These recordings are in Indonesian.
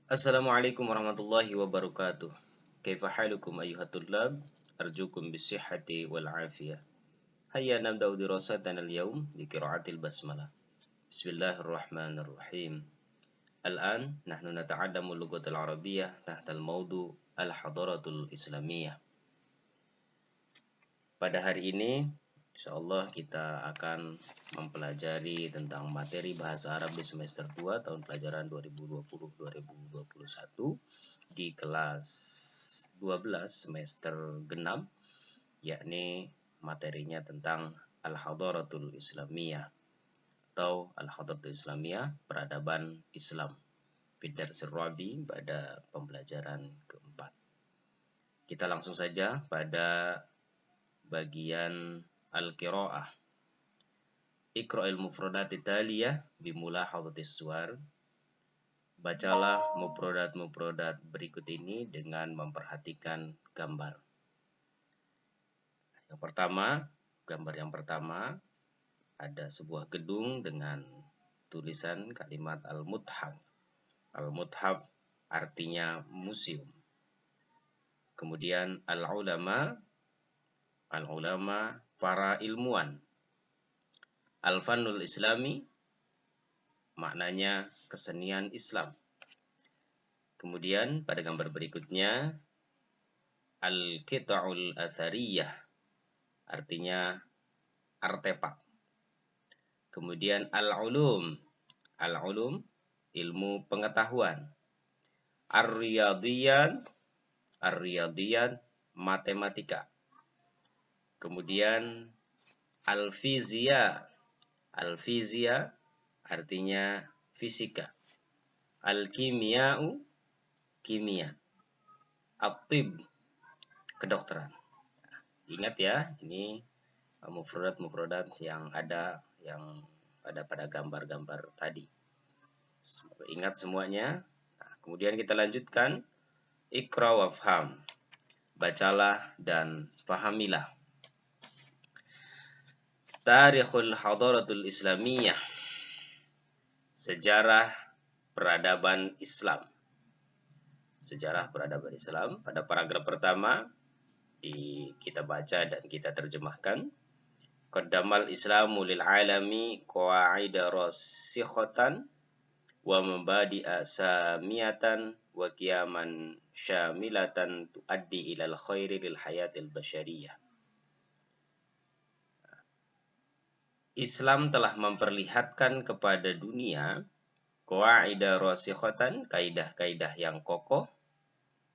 Assalamualaikum warahmatullahi wabarakatuh. Kaifa halukum ayyuhat tullab? Arjukum bisihhati wal afiyah. Hayya nabda'u dirasatana al-yawm bi qira'atil basmalah. Bismillahirrahmanirrahim. Al-an nahnu nata'allamu al-lughatal arabiyyah tahta al-mawdu' al-hadaratul islamiyah. Pada hari ini insyaallah kita akan mempelajari tentang materi bahasa Arab di semester 2 tahun pelajaran 2020-2021 di kelas 12 semester genap, yakni materinya tentang Al-Hadaratul Islamiyah atau Al-Hadaratul Islamiyah, peradaban Islam. Bidar Sirrabi pada pembelajaran keempat. Kita langsung saja pada bagian Al-Qira'ah. Iqra'il mufradati taliyah bimulahadhatis suwar. Bacalah mufradat-mufradat berikut ini dengan memperhatikan gambar. Gambar yang pertama ada sebuah gedung dengan tulisan kalimat Al-Muthaf. Al-Muthaf artinya museum. Kemudian Al-Ulama para ilmuwan. Al-Fannul Islami maknanya kesenian Islam. Kemudian pada gambar berikutnya Al-Qita'ul Athariyah artinya artefak. Kemudian Al-Ulum ilmu pengetahuan. Ar-Riyadiyat matematika. Kemudian Al-Fizia artinya fisika. Al-Kimiya'u kimia. At-Tib kedokteran. Ingat ya, ini mufradat yang ada pada gambar-gambar tadi. Ingat semuanya. Nah, kemudian kita lanjutkan Iqra wafham. Bacalah dan pahamilah. Tarikhul Hadaratul Islamiyah. Sejarah peradaban Islam. Sejarah peradaban Islam pada paragraf pertama kita baca dan kita terjemahkan. Qaddamal Islamu lil alami qawaida rasikhatan wa mabadi'a samiyatan wa qiyaman syamilatan tuaddi ilal khairi lil hayatil basyariyah. Islam telah memperlihatkan kepada dunia qawaida rasikhatan, kaidah-kaidah yang kokoh,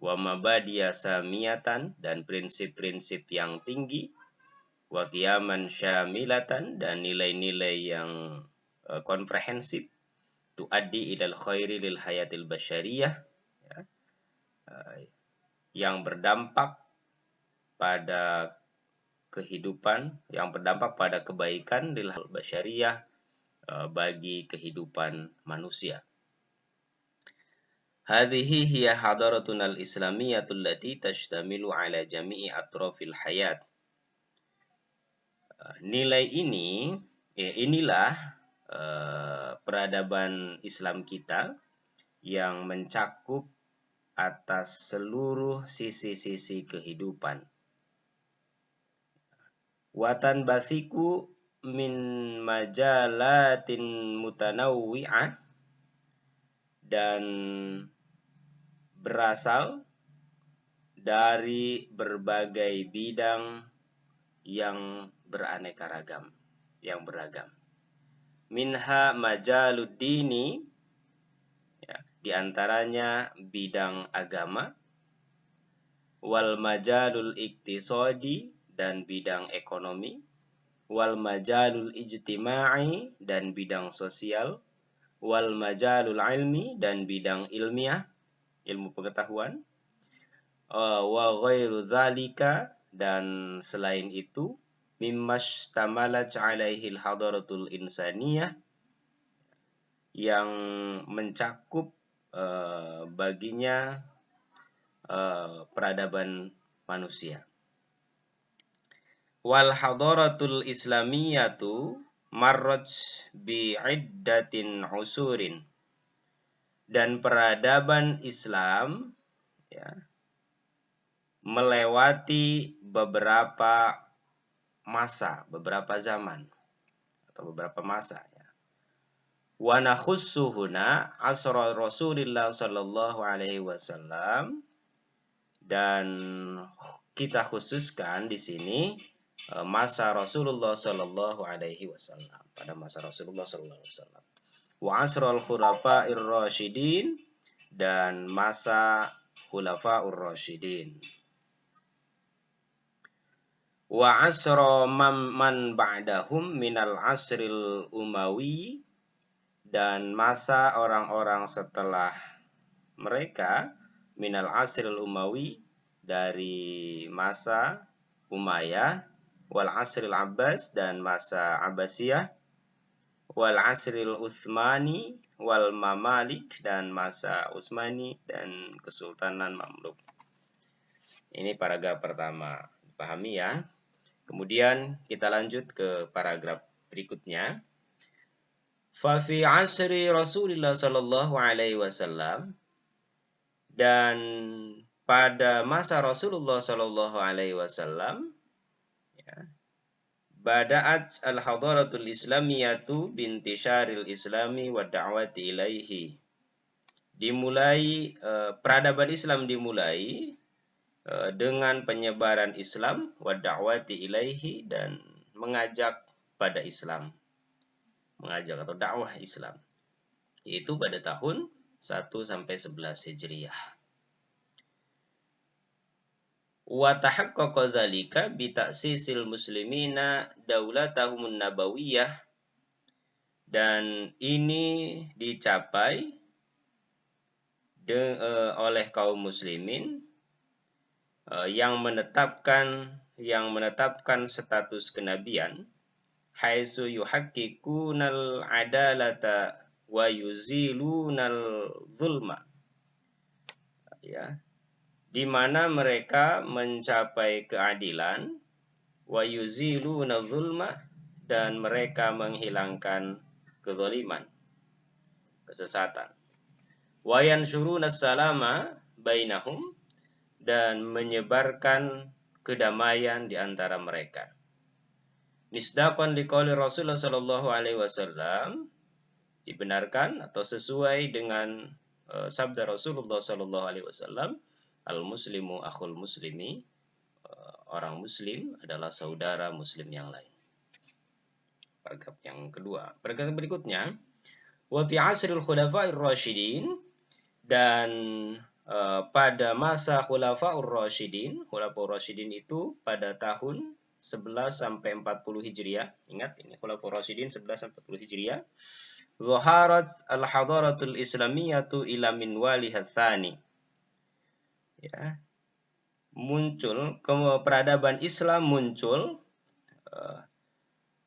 wa mabadi'a samiyatan, dan prinsip-prinsip yang tinggi, wa qiyaman syamilatan, dan nilai-nilai yang komprehensif, tuaddi ilal khairi lil hayatil basyariyah, yang berdampak pada kehidupan, yang berdampak pada kebaikan lil basyariyah, bagi kehidupan manusia. Hadhihi hiya hadaratuna al-islamiyyatu allati tashtamilu ala jami'i atrafil hayat. Inilah peradaban Islam kita yang mencakup atas seluruh sisi-sisi kehidupan. Watan basiku min majalatin mutanawwi'ah, dan berasal dari berbagai bidang yang beraneka ragam, yang beragam. Minha majaluddini, di antaranya bidang agama, wal majalul iktisadi, dan bidang ekonomi, wal majalul ijtima'i, dan bidang sosial, wal majalul ilmi, dan bidang ilmiah, ilmu pengetahuan, wa ghairu dzalika, dan selain itu, mimmashtamalat 'alaihi al-hadaratul insaniyah, yang mencakup baginya peradaban manusia. Wal hadaratul islamiyatu marraj bi iddatin usurin, dan peradaban Islam ya, melewati beberapa masa, beberapa zaman atau beberapa masa ya. Wa nakhussu huna asra Rasulillah sallallahu alaihi wasallam, dan kita khususkan di sini masa Rasulullah sallallahu alaihi wasallam, pada masa Rasulullah sallallahu alaihi wasallam. Wa asrul khulafa'ir rasyidin, dan masa khulafa'ur rasyidin. Wa asra man ba'dahum minal asril umawi, dan masa orang-orang setelah mereka minal asril umawi, dari masa Umayyah, wal asril Abbas, dan masa Abbasiyah, wal asril Utsmani wal Mamalik, dan masa Utsmani dan Kesultanan Mamluk. Ini paragraf pertama, pahami ya. Kemudian kita lanjut ke paragraf berikutnya. Fa fi asri Rasulillah sallallahu alaihi wasallam, dan pada masa Rasulullah sallallahu alaihi wasallam ya, bada'at al-hadaratul islamiyatu bintisharil islami wa da'wati ilaihi. Dimulai peradaban Islam dimulai dengan penyebaran Islam wa da'wati ilaihi, dan mengajak pada Islam, mengajak atau dakwah Islam, yaitu pada tahun 1 sampai 11 Hijriah. Wa tahaqqaqa dzalika bi ta'sisil muslimina daulatahum nabawiyah, dan ini dicapai oleh kaum muslimin yang menetapkan status kenabian, haitsu yuhaqqiqunal adalata wa yuzilunal zulma ya, di mana mereka mencapai keadilan, wa yuzilunal zulma, dan mereka menghilangkan kezaliman, kesesatan, wa yansyurunas salama bainahum, dan menyebarkan kedamaian di antara mereka. Misdaqan liqauli Rasulullah sallallahu alaihi wasallam, dibenarkan atau sesuai dengan sabda Rasulullah sallallahu alaihi wasallam, al-muslimu akhul muslimi, orang muslim adalah saudara muslim yang lain. Paragraf yang kedua. Paragraf berikutnya, wa fi asril khulafa'ir rasyidin, dan pada masa Khulafaur Rasyidin, Khulafaur Rasyidin itu pada tahun 11 sampai 40 Hijriah. Ingat, ini Khulafaur Rasyidin 11 sampai 40 Hijriah. Zaharat al-hadaratul islamiyatu ila minwaliha tsani. Ya. Muncul, peradaban Islam muncul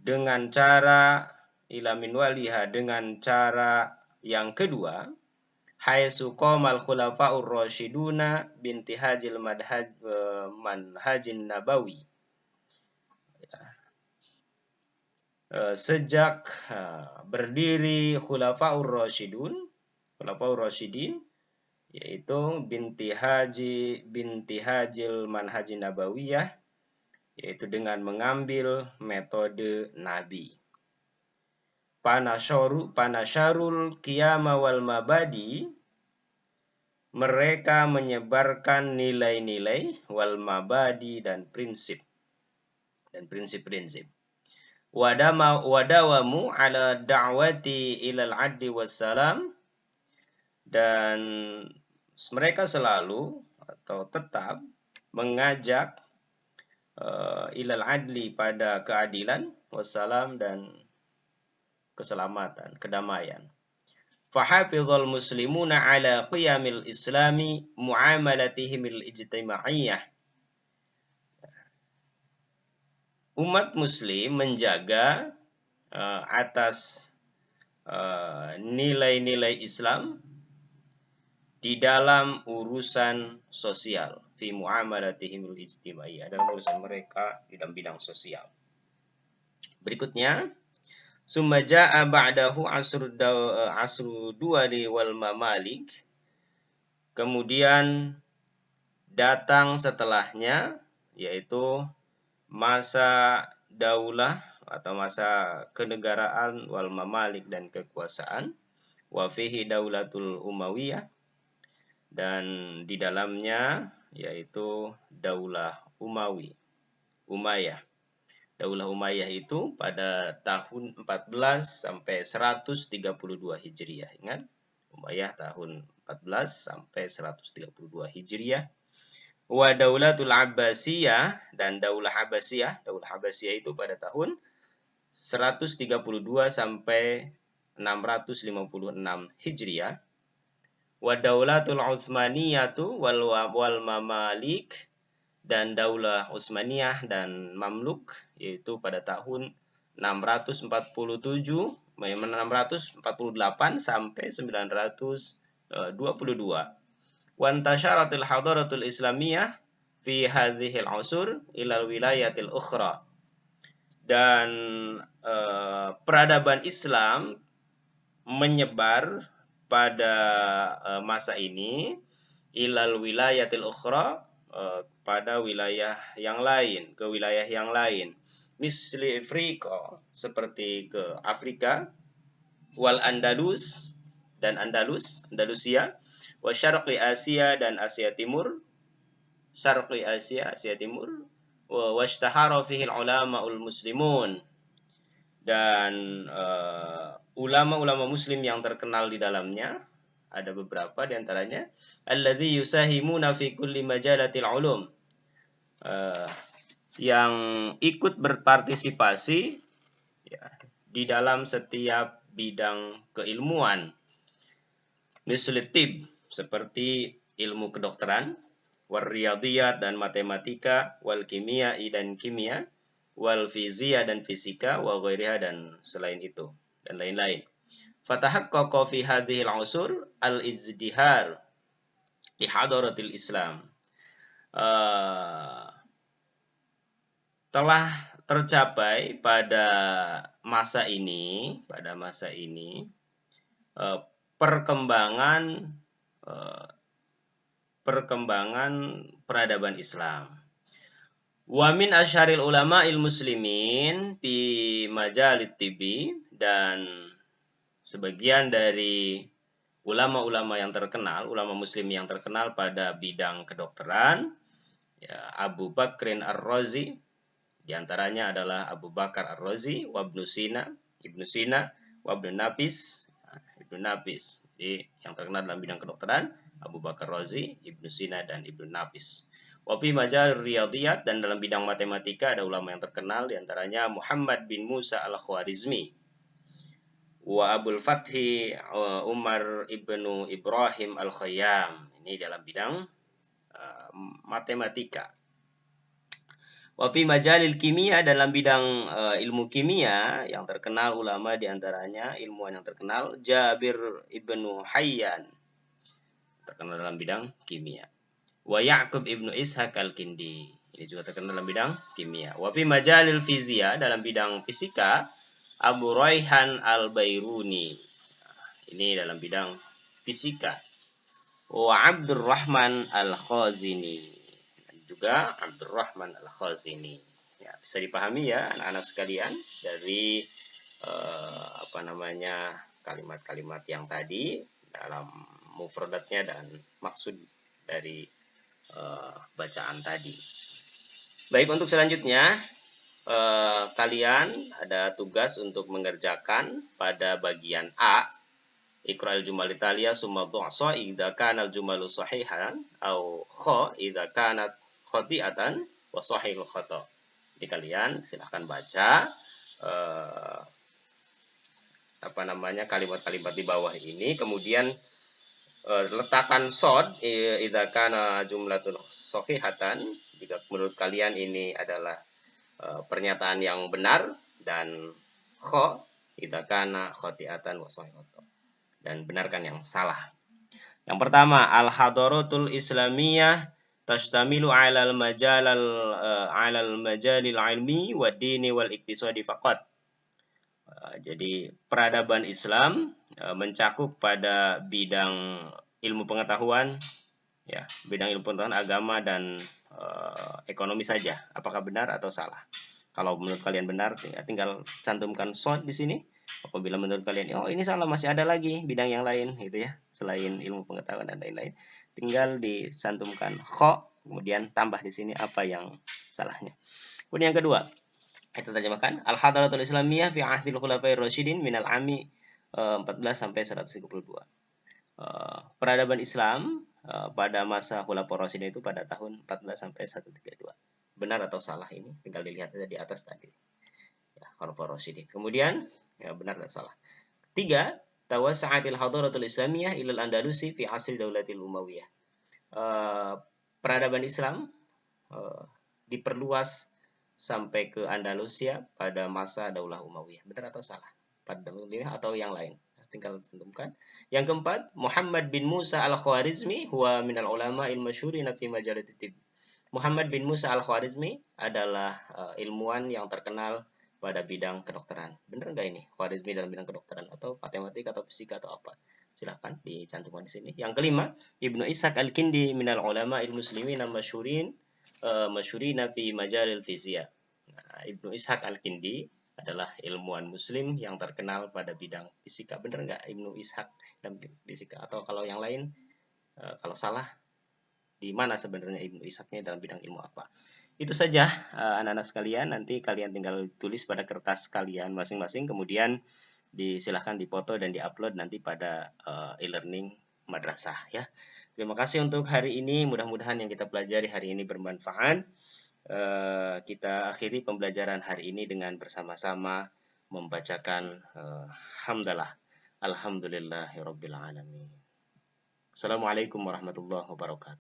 dengan cara ila minwaliha, dengan cara yang kedua, haitsu qamal khulafa'ur rasyiduna bintihajil manhajin nabawi. Sejak berdiri khulafa'ur rasyidin, yaitu bintihajil manhajin nabawiyah, yaitu dengan mengambil metode Nabi. Panasharul qiyama wal mabadi, mereka menyebarkan nilai-nilai, wal mabadi, dan prinsip-prinsip. Wadawamu ala da'wati ilal adli wassalam, dan mereka selalu atau tetap mengajak ilal adli, pada keadilan, wassalam, dan keselamatan, kedamaian. Fahafizul muslimuna ala qiyamil islami muamalatihimil ijtimaiyah. Umat muslim menjaga atas nilai-nilai Islam di dalam urusan sosial, fi muamalatihimil ijtimaiyah, dalam urusan mereka di dalam bidang sosial. Berikutnya, Summa ja'a ba'dahu asru duwali wal mamalik. Kemudian datang setelahnya yaitu masa daulah atau masa kenegaraan wal mamalik dan kekuasaan. Wa fihi daulatul Umayyah, dan di dalamnya yaitu daulah Umayyah. Daulah Umayyah itu pada tahun 14 sampai 132 Hijriah. Ingat, Umayyah tahun 14 sampai 132 Hijriah. Wa daulatul Abbasiyah, dan daulah Abbasiyah. Daulah Abbasiyah itu pada tahun 132 sampai 656 Hijriah. Wa daulatul Utsmaniyatu wal Mamalik, dan daulah Utsmaniyah dan Mamluk yaitu pada tahun 647 648 sampai 922. Wa intasharatil hadaratul Islamiyah fi hadhil usur ila wilayatil ukhra. Dan peradaban Islam menyebar pada masa ini ilal wilayatil ukhra, pada wilayah yang lain, ke wilayah yang lain. Misli Afrika, seperti ke Afrika, wal Andalus dan Andalusia, wa Syarqi Asia dan Asia Timur, Syarqi Asia Timur, wa washtahara fihi ulama'ul muslimun, dan ulama-ulama muslim yang terkenal di dalamnya ada beberapa di antaranya alladzi yusahimuna fi kulli majalatil ulum, yang ikut berpartisipasi ya, di dalam setiap bidang keilmuan. Misal tib, seperti ilmu kedokteran, wal riyadiyat dan matematika, wal kimia dan kimia, wal fizia dan fisika, wa ghairiha dan selain itu dan lain-lain. Fatahaqqaqa fi hadhil usur al-izdihar li hadaratil Islam. Telah tercapai pada masa ini perkembangan peradaban Islam. Wa min asyaril ulama'il muslimin fi majalit tibbi, dan sebagian dari ulama-ulama yang terkenal, ulama muslim yang terkenal pada bidang kedokteran, ya, Abu Bakrin Ar-Razi, di antaranya adalah Abu Bakar Ar-Razi, wa Ibnu Sina, wa Ibnu Nafis. Jadi yang terkenal dalam bidang kedokteran Abu Bakar Razi, Ibnu Sina dan Ibnu Nafis. Wa fi majal riyadiyat, dan dalam bidang matematika ada ulama yang terkenal, di antaranya Muhammad bin Musa Al-Khwarizmi, wa Abul Fathi Umar ibnu Ibrahim Al-Khayyam. Ini dalam bidang matematika. Wa fi majalil kimia, dalam bidang ilmu kimia yang terkenal ulama, di antaranya ilmuwan yang terkenal Jabir ibnu Hayyan, terkenal dalam bidang kimia. Wa Ya'qub ibnu Ishaq al-Kindi, ini juga terkenal dalam bidang kimia. Wa fi majalil fizia, dalam bidang fisika Abu Raihan al-Bairuni, ini dalam bidang fisika. Wa Abdurrahman al-Khazini, juga Abdurrahman Al-Khazini. Ya, bisa dipahami ya anak-anak sekalian dari kalimat-kalimat yang tadi dalam mufradatnya dan maksud dari bacaan tadi. Baik, untuk selanjutnya kalian ada tugas untuk mengerjakan pada bagian A. Iqra'il jumal Italia summa du'sa idza kana al-jumalu sahihan au kha idza kanat khati'atan wa sahihul khata'. Jadi kalian silahkan baca kalimat-kalimat di bawah ini, kemudian letakkan shad idza kana jumlatun sahihatan jika menurut kalian ini adalah pernyataan yang benar, dan kha idza kana khati'atan wa sahihul khata', dan benarkan yang salah. Yang pertama, al-hadaratul islamiyah tashtamilu 'alal majalil ilmi wad dini wal iktisadi faqat. Jadi peradaban Islam mencakup pada bidang ilmu pengetahuan, ya, bidang ilmu pengetahuan agama dan ekonomi saja. Apakah benar atau salah? Kalau menurut kalian benar, tinggal cantumkan short di sini. Apabila menurut kalian, oh ini salah, masih ada lagi bidang yang lain, gitu ya, selain ilmu pengetahuan dan lain-lain, tinggal dicantumkan kho, kemudian tambah di sini apa yang salahnya. Kemudian yang kedua, kita terjemahkan Al-Hadaratul Islamiyah fi ahdil khulafair rasyidin minal ami 14 sampai 132. Peradaban Islam pada masa Khulafaur Rasyidin itu pada tahun 14 sampai 132. Benar atau salah ini tinggal dilihat saja di atas tadi. Ya, Khulafaur Rasyidin. Kemudian ya benar dan salah. 3. Tawassa'atil hadaratul Islamiyah ilal Andalusi fi asri Daulatil Umayyah. Peradaban Islam diperluas sampai ke Andalusia pada masa Daulah Umayyah. Benar atau salah? Pada atau yang lain? Tinggal cantumkan. Yang keempat, Muhammad bin Musa al-Khwarizmi huwa minal ulama al-masyhurin fi majalat tib. Muhammad bin Musa al-Khwarizmi adalah ilmuwan yang terkenal pada bidang kedokteran. Benar nggak ini? Khwarizmi dalam bidang kedokteran atau matematik atau fisika atau apa? Silahkan dicantumkan di sini. Yang kelima, Ibnu Ishaq al-Kindi minal ulama al-muslimin al-masyhurin masyhurina fi majalil fisika. Nah, Ibnu Ishaq al-Kindi adalah ilmuwan muslim yang terkenal pada bidang fisika. Benar nggak Ibnu Ishaq dan fisika? Atau kalau yang lain, kalau salah, di mana sebenarnya Ibnu Ishaqnya dalam bidang ilmu apa? Itu saja anak-anak sekalian. Nanti kalian tinggal tulis pada kertas kalian masing-masing, kemudian disilahkan dipoto dan diupload nanti pada e-learning madrasah ya. Terima kasih untuk hari ini. Mudah-mudahan yang kita pelajari hari ini bermanfaat. Kita akhiri pembelajaran hari ini dengan bersama-sama membacakan hamdalah. Alhamdulillahirabbil alamin. Assalamualaikum warahmatullahi wabarakatuh.